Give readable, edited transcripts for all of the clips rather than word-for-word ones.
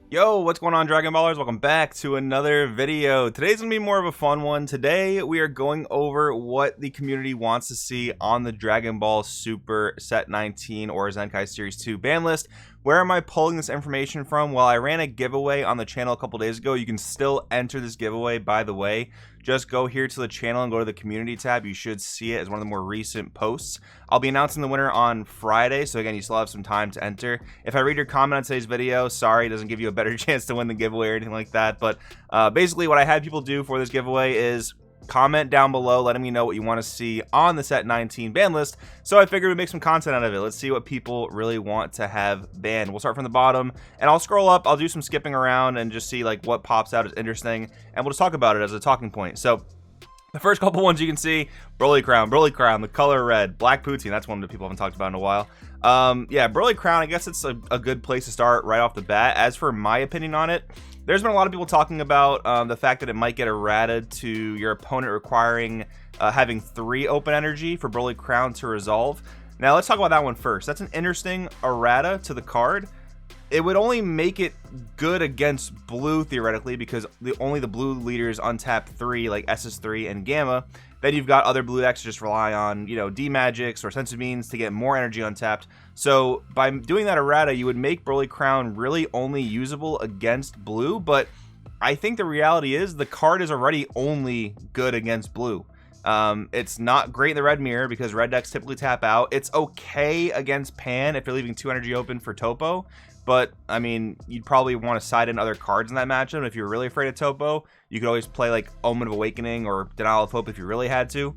Yo, what's going on, Dragon Ballers? Welcome back to another video. Today's gonna be more of a fun one. Today we are going over what the community wants to see on the Dragon Ball Super Set 19 or Zenkai Series 2 ban list. Where am I pulling this information from? Well, I ran a giveaway on the channel a couple days ago. You can still enter this giveaway, by the way. Just go here to the channel and go to the community tab. You should see it as one of the more recent posts. I'll be announcing the winner on Friday, so again, you still have some time to enter. If I read your comment on today's video, sorry, it doesn't give you a better chance to win the giveaway or anything like that. But basically, what I had people do for this giveaway is comment down below letting me know what you want to see on the Set 19 ban list. So I figured we'd make some content out of it. Let's see what people really want to have banned. We'll start from the bottom and I'll scroll up. I'll do some skipping around and just see like what pops out as interesting, and we'll just talk about it as a talking point. So the first couple ones you can see: Broly Crown, the color red, Black Poutine. That's one that people haven't talked about in a while. Yeah, Broly Crown, I guess it's a good place to start right off the bat. As for my opinion on it, there's been a lot of people talking about the fact that it might get errata to your opponent requiring having 3 open energy for Broly Crown to resolve. Now let's talk about that one first. That's an interesting errata to the card. It would only make it good against blue theoretically, because only the blue leaders untap 3 like SS3 and Gamma. Then you've got other blue decks just rely on, D-Magics or Senzu Beans to get more energy untapped. So by doing that errata, you would make Broly Crown really only usable against blue. But I think the reality is the card is already only good against blue. It's not great in the red mirror because red decks typically tap out. It's okay against Pan if you're leaving 2 energy open for Topo. But, I mean, you'd probably want to side in other cards in that matchup. If you're really afraid of Topo, you could always play, like, Omen of Awakening or Denial of Hope if you really had to.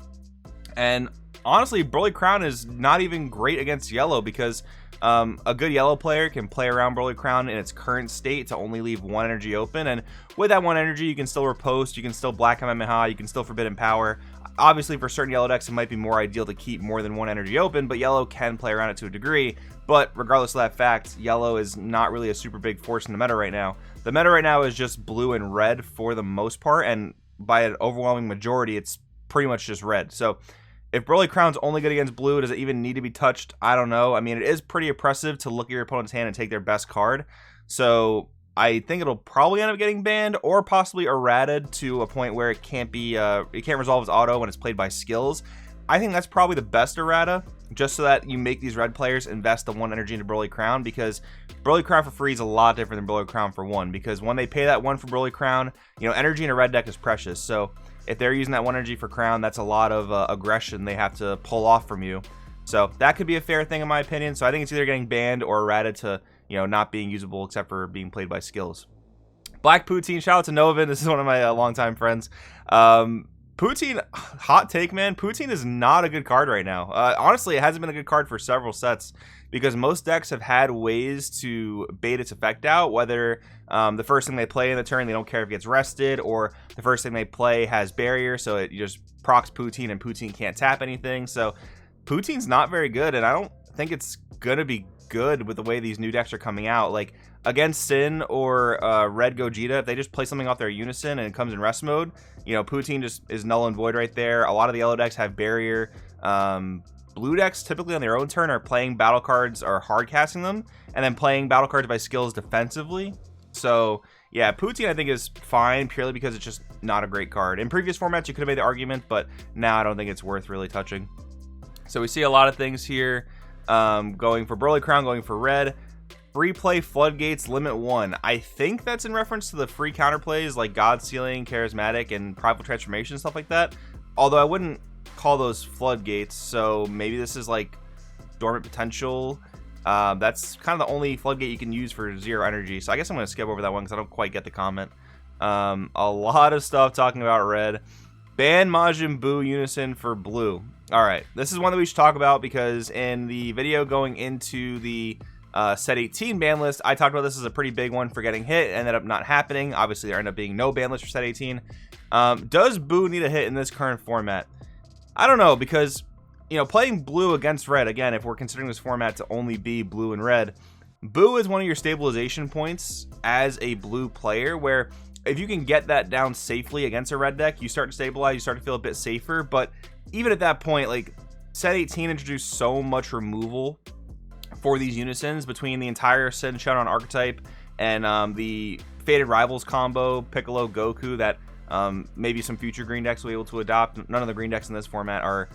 And, honestly, Broly Crown is not even great against yellow because a good yellow player can play around Broly Crown in its current state to only leave 1 energy open. And with that 1 energy, you can still riposte, you can still Black Kamehameha, you can still Forbidden Power. Obviously, for certain yellow decks, it might be more ideal to keep more than 1 energy open, but yellow can play around it to a degree. But regardless of that fact, yellow is not really a super big force in the meta right now. The meta right now is just blue and red for the most part, and by an overwhelming majority, it's pretty much just red. So if Broly Crown's only good against blue, does it even need to be touched? I don't know. I mean, it is pretty oppressive to look at your opponent's hand and take their best card. So I think it'll probably end up getting banned or possibly errated to a point where it can't be, it can't resolve its auto when it's played by skills. I think that's probably the best errata, just so that you make these red players invest the 1 energy into Broly Crown, because Broly Crown for free is a lot different than Broly Crown for 1, because when they pay that 1 for Broly Crown, energy in a red deck is precious. So if they're using that 1 energy for Crown, that's a lot of aggression they have to pull off from you. So that could be a fair thing in my opinion. So I think it's either getting banned or errated to, not being usable except for being played by skills. Black Poutine, shout out to Novin. This is one of my longtime friends. Poutine, hot take, man. Poutine is not a good card right now. Honestly, it hasn't been a good card for several sets because most decks have had ways to bait its effect out, whether the first thing they play in the turn, they don't care if it gets rested, or the first thing they play has barrier, so it just procs Poutine and Poutine can't tap anything. So Poutine's not very good, and I don't think it's going to be good with the way these new decks are coming out. Like against Sin or Red Gogeta, if they just play something off their Unison and it comes in rest mode, Poutine just is null and void right there. A lot of the yellow decks have barrier. Blue decks typically on their own turn are playing battle cards or hard casting them and then playing battle cards by skills defensively. So yeah, Poutine I think is fine purely because it's just not a great card. In previous formats you could have made the argument, but now I don't think it's worth really touching. So we see a lot of things here. Going for Broly Crown, going for red. Free play Floodgates limit 1. I think that's in reference to the free counterplays like God Sealing, Charismatic, and Prideful Transformation, stuff like that. Although I wouldn't call those Floodgates, so maybe this is like Dormant Potential. That's kind of the only Floodgate you can use for 0 energy, so I guess I'm going to skip over that one because I don't quite get the comment. A lot of stuff talking about red. Ban Majin Buu Unison for blue. Alright, this is one that we should talk about because in the video going into the Set 18 ban list, I talked about this as a pretty big one for getting hit. It ended up not happening. Obviously, there ended up being no ban list for Set 18. Does Buu need a hit in this current format? I don't know, because, playing blue against red, again, if we're considering this format to only be blue and red, Buu is one of your stabilization points as a blue player, where if you can get that down safely against a red deck, you start to stabilize, you start to feel a bit safer. But even at that point, like, Set 18 introduced so much removal for these Unisons between the entire Sin Shadowrun archetype and the Faded Rivals combo, Piccolo, Goku, that maybe some future green decks will be able to adopt. None of the green decks in this format are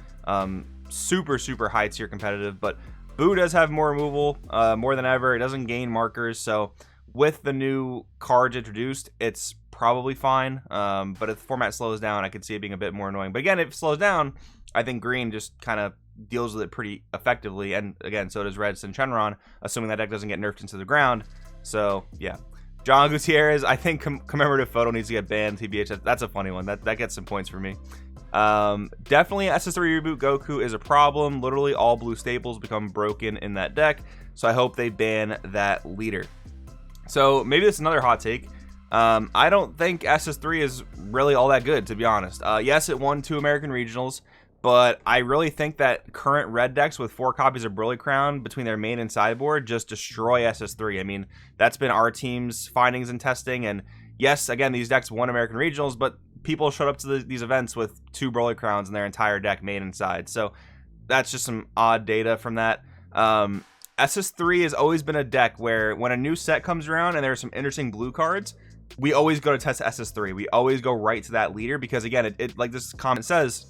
super high tier competitive, but Buu does have more removal, more than ever. It doesn't gain markers, so with the new cards introduced, it's probably fine. But if the format slows down, I could see it being a bit more annoying. But again, if it slows down, I think green just kind of deals with it pretty effectively. And again, so does red Sin Shenron, assuming that deck doesn't get nerfed into the ground. So yeah. John Gutierrez, I think commemorative photo needs to get banned. TBH, that's a funny one. That gets some points for me. Definitely SS3 Reboot Goku is a problem. Literally all blue staples become broken in that deck. So I hope they ban that leader. So maybe this is another hot take. I don't think SS3 is really all that good, to be honest. Yes, it won 2 American Regionals, but I really think that current red decks with 4 copies of Broly Crown between their main and sideboard just destroy SS3. I mean, that's been our team's findings and testing, and yes, again, these decks won American Regionals, but people showed up to these events with 2 Broly Crowns in their entire deck, main and side. So that's just some odd data from that. SS3 has always been a deck where when a new set comes around and there are some interesting blue cards, we always go to test SS3. We always go right to that leader because, again, it like this comment says,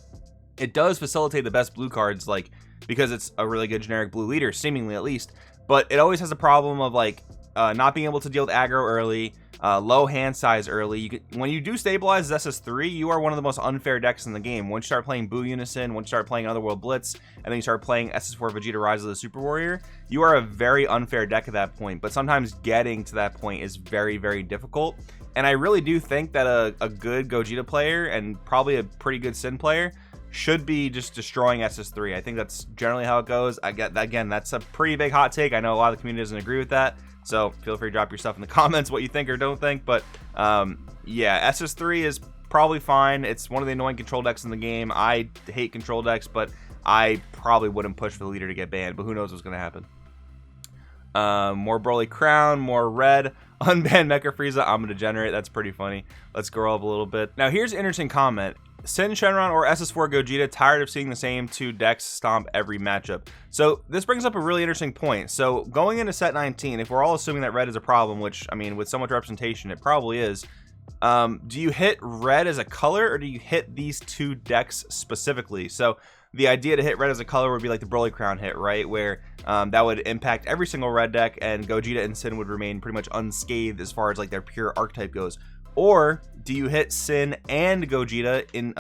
it does facilitate the best blue cards, like, because it's a really good generic blue leader, seemingly at least. But it always has a problem of, like, not being able to deal with aggro early, low hand size early. When you do stabilize as SS3, you are one of the most unfair decks in the game. Once you start playing Buu Unison, once you start playing Otherworld Blitz, and then you start playing SS4 Vegeta Rise of the Super Warrior, you are a very unfair deck at that point. But sometimes getting to that point is very difficult. And I really do think that a good Gogeta player, and probably a pretty good Sin player, should be just destroying SS3. I think that's generally how it goes. I get that, again, that's a pretty big hot take. I know a lot of the community doesn't agree with that. So feel free to drop your stuff in the comments, what you think or don't think. But yeah, SS3 is probably fine. It's one of the annoying control decks in the game. I hate control decks, but I probably wouldn't push for the leader to get banned. But who knows what's going to happen. More Broly Crown, more red. Unban Mecha Frieza, I'm a degenerate. That's pretty funny. Let's scroll up a little bit. Now here's an interesting comment. Sin Shenron or SS4 Gogeta tired of seeing the same 2 decks stomp every matchup. So this brings up a really interesting point. So going into set 19, if we're all assuming that red is a problem, which I mean with so much representation it probably is, do you hit red as a color or do you hit these 2 decks specifically? So the idea to hit red as a color would be like the Broly Crown hit, right? Where that would impact every single red deck and Gogeta and Sin would remain pretty much unscathed as far as like their pure archetype goes. Or do you hit Sin and Gogeta in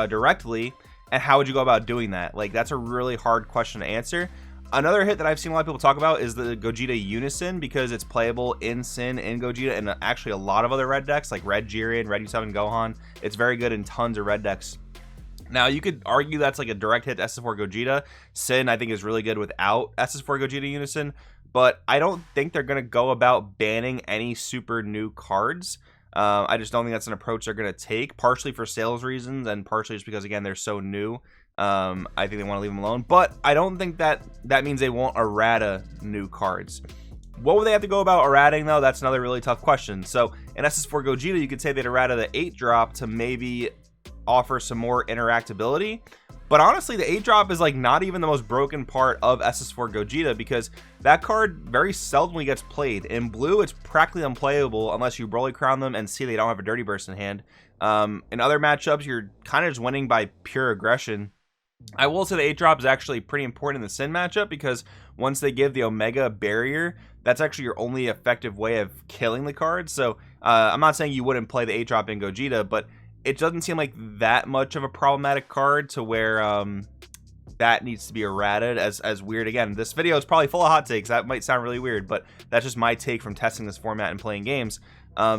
directly, and how would you go about doing that? Like, that's a really hard question to answer. Another hit that I've seen a lot of people talk about is the Gogeta Unison, because it's playable in Sin and Gogeta and actually a lot of other red decks like Red Jiren, Red U7 Gohan. It's very good in tons of red decks. Now, you could argue that's like a direct hit to SS4 Gogeta. Sin, I think, is really good without SS4 Gogeta Unison, but I don't think they're going to go about banning any super new cards. I just don't think that's an approach they're going to take, partially for sales reasons and partially just because, again, they're so new. I think they want to leave them alone, but I don't think that means they won't errata new cards. What would they have to go about errating, though? That's another really tough question. So in SS4 Gogeta, you could say they'd errata the 8-drop to maybe offer some more interactability. But honestly, the 8-drop is like not even the most broken part of SS4 Gogeta because that card very seldomly gets played. In blue, it's practically unplayable unless you Broly Crown them and see they don't have a Dirty Burst in hand. In other matchups, you're kind of just winning by pure aggression. I will say the 8-drop is actually pretty important in the Sin matchup because once they give the Omega barrier, that's actually your only effective way of killing the card. So I'm not saying you wouldn't play the 8-drop in Gogeta, but it doesn't seem like that much of a problematic card to where that needs to be errated as weird. Again, this video is probably full of hot takes. That might sound really weird, but that's just my take from testing this format and playing games.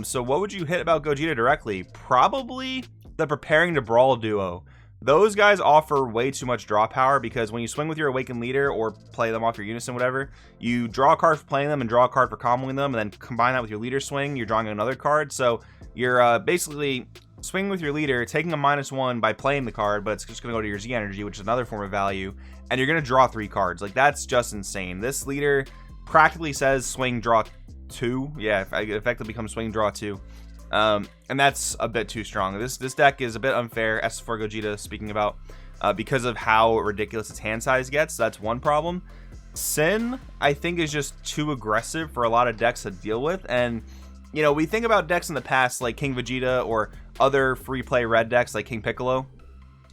So what would you hit about Gogeta directly? Probably the Preparing to Brawl duo. Those guys offer way too much draw power because when you swing with your Awakened Leader or play them off your Unison, whatever, you draw a card for playing them and draw a card for comboing them, and then combine that with your leader swing, you're drawing another card. So you're basically swinging with your leader, taking a -1 by playing the card, but it's just going to go to your Z energy, which is another form of value, and you're going to draw 3 cards. Like, that's just insane. This leader practically says swing, draw 2. Yeah, it effectively becomes swing, draw 2. And that's a bit too strong. This deck is a bit unfair, SS4 Gogeta speaking about, because of how ridiculous its hand size gets. That's one problem. Sin, I think, is just too aggressive for a lot of decks to deal with. And, you know, we think about decks in the past like King Vegeta or other free play red decks like King Piccolo,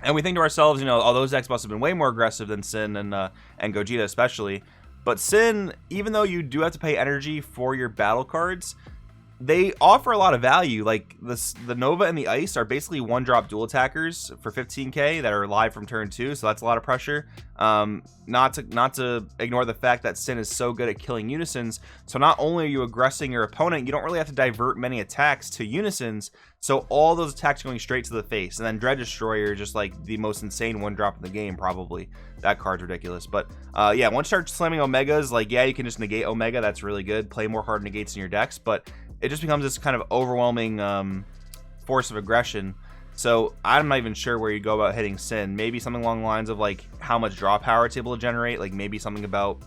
and we think to ourselves, you know, all those decks must have been way more aggressive than Sin and Gogeta especially. But Sin, even though you do have to pay energy for your battle cards, they offer a lot of value. Like the Nova and the Ice are basically one-drop dual attackers for 15k that are live from turn 2, so that's a lot of pressure. Not to ignore the fact that Sin is so good at killing unisons, so not only are you aggressing your opponent, you don't really have to divert many attacks to unisons, so all those attacks are going straight to the face. And then Dread Destroyer, just like the most insane one-drop in the game, probably. That card's ridiculous. But yeah, once you start slamming Omegas, like, yeah, you can just negate Omega, that's really good. Play more hard negates in your decks, but it just becomes this kind of overwhelming force of aggression. So I'm not even sure where you go about hitting Sin. Maybe something along the lines of like how much draw power it's able to generate. Like maybe something about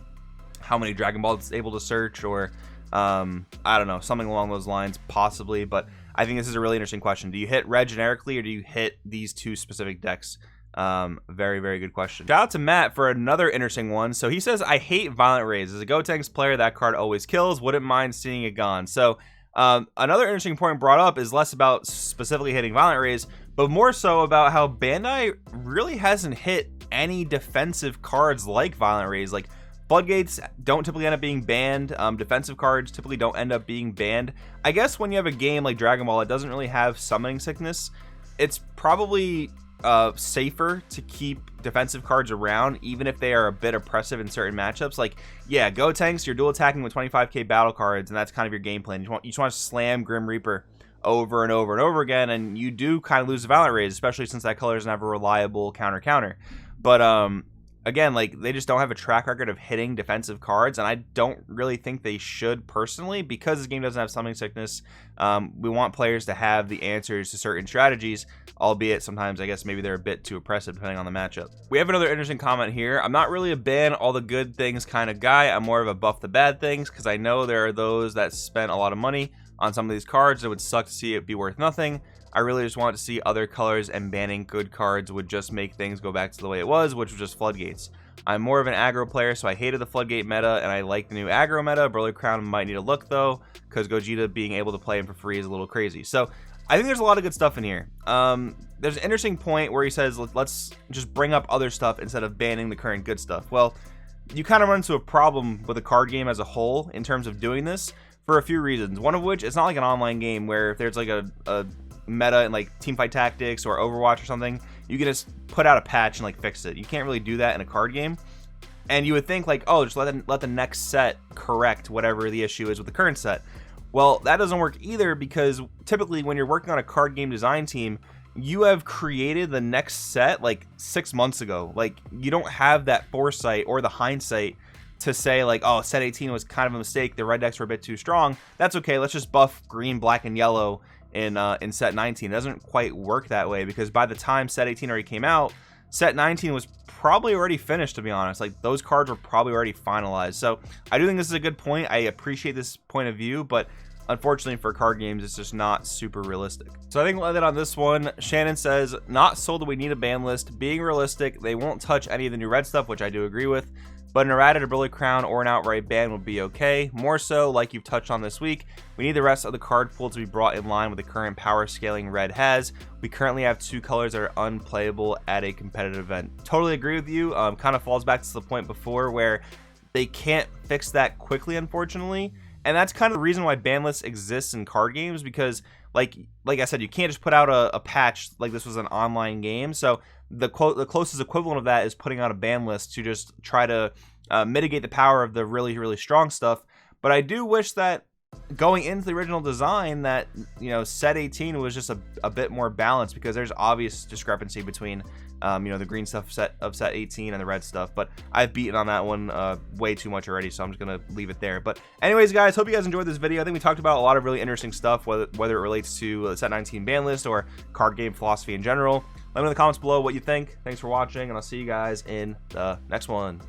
how many Dragon Balls it's able to search, or I don't know, something along those lines possibly. But I think this is a really interesting question. Do you hit red generically, or do you hit these two specific decks? Very, very good question. Shout out to Matt for another interesting one. So he says, I hate Violent Rays. As a Gotenks player, that card always kills. Wouldn't mind seeing it gone. So another interesting point brought up is less about specifically hitting Violent Rays, but more so about how Bandai really hasn't hit any defensive cards like Violent Rays. Like Floodgates don't typically end up being banned. Defensive cards typically don't end up being banned. I guess when you have a game like Dragon Ball that doesn't really have summoning sickness, it's probably safer to keep defensive cards around, even if they are a bit oppressive in certain matchups. Like, yeah, Gotenks, you're dual attacking with 25k battle cards, and that's kind of your game plan. You just want to slam Grim Reaper over and over and over again, and you do kind of lose the Violent Rays, especially since that color doesn't have a reliable counter. But again, like, they just don't have a track record of hitting defensive cards, and I don't really think they should personally, because this game doesn't have summoning sickness. We want players to have the answers to certain strategies, albeit sometimes I guess maybe they're a bit too oppressive depending on the matchup. We have another interesting comment here. I'm not really a ban all the good things kind of guy. I'm more of a buff the bad things, because I know there are those that spent a lot of money on some of these cards. It would suck to see it be worth nothing. I really just want to see other colors, and banning good cards would just make things go back to the way it was, which was just Floodgates. I'm more of an aggro player, so I hated the Floodgate meta, and I like the new aggro meta. Broly Crown might need a look, though, because Gogeta being able to play him for free is a little crazy. So I think there's a lot of good stuff in here. There's an interesting point where he says, let's just bring up other stuff instead of banning the current good stuff. Well, you kind of run into a problem with the card game as a whole in terms of doing this for a few reasons. One of which, it's not like an online game where if there's like a meta in like Teamfight Tactics or Overwatch or something, you can just put out a patch and like fix it. You can't really do that in a card game. And you would think like, oh, just let the next set correct whatever the issue is with the current set. Well, that doesn't work either, because typically when you're working on a card game design team, you have created the next set like 6 months ago. Like, you don't have that foresight or the hindsight to say like, oh, set 18 was kind of a mistake, the red decks were a bit too strong. That's okay, let's just buff green, black, and yellow in set 19. It doesn't quite work that way, because by the time set 18 already came out, set 19 was probably already finished, to be honest. Like, those cards were probably already finalized. So I do think this is a good point. I appreciate this point of view, but unfortunately for card games, it's just not super realistic. So I think we'll end it on this one. Shannon says, not sold that we need a ban list. Being realistic, they won't touch any of the new red stuff, which I do agree with, but an errated or Broly Crown or an outright ban would be okay. More so, like you've touched on this week, we need the rest of the card pool to be brought in line with the current power scaling red has. We currently have 2 colors that are unplayable at a competitive event. Totally agree with you. Kind of falls back to the point before where they can't fix that quickly, unfortunately. And that's kind of the reason why ban lists exists in card games, because like I said, you can't just put out a patch like this was an online game. So the closest equivalent of that is putting out a ban list to just try to mitigate the power of the really, really strong stuff. But I do wish that going into the original design that, you know, set 18 was just a bit more balanced, because there's obvious discrepancy between you know, the green stuff set 18 and the red stuff. But I've beaten on that one way too much already, so I'm just gonna leave it there. But anyways, guys, hope you guys enjoyed this video. I think we talked about a lot of really interesting stuff, whether it relates to the set 19 ban list or card game philosophy in general. Let me know in the comments below what you think. Thanks for watching, and I'll see you guys in the next one.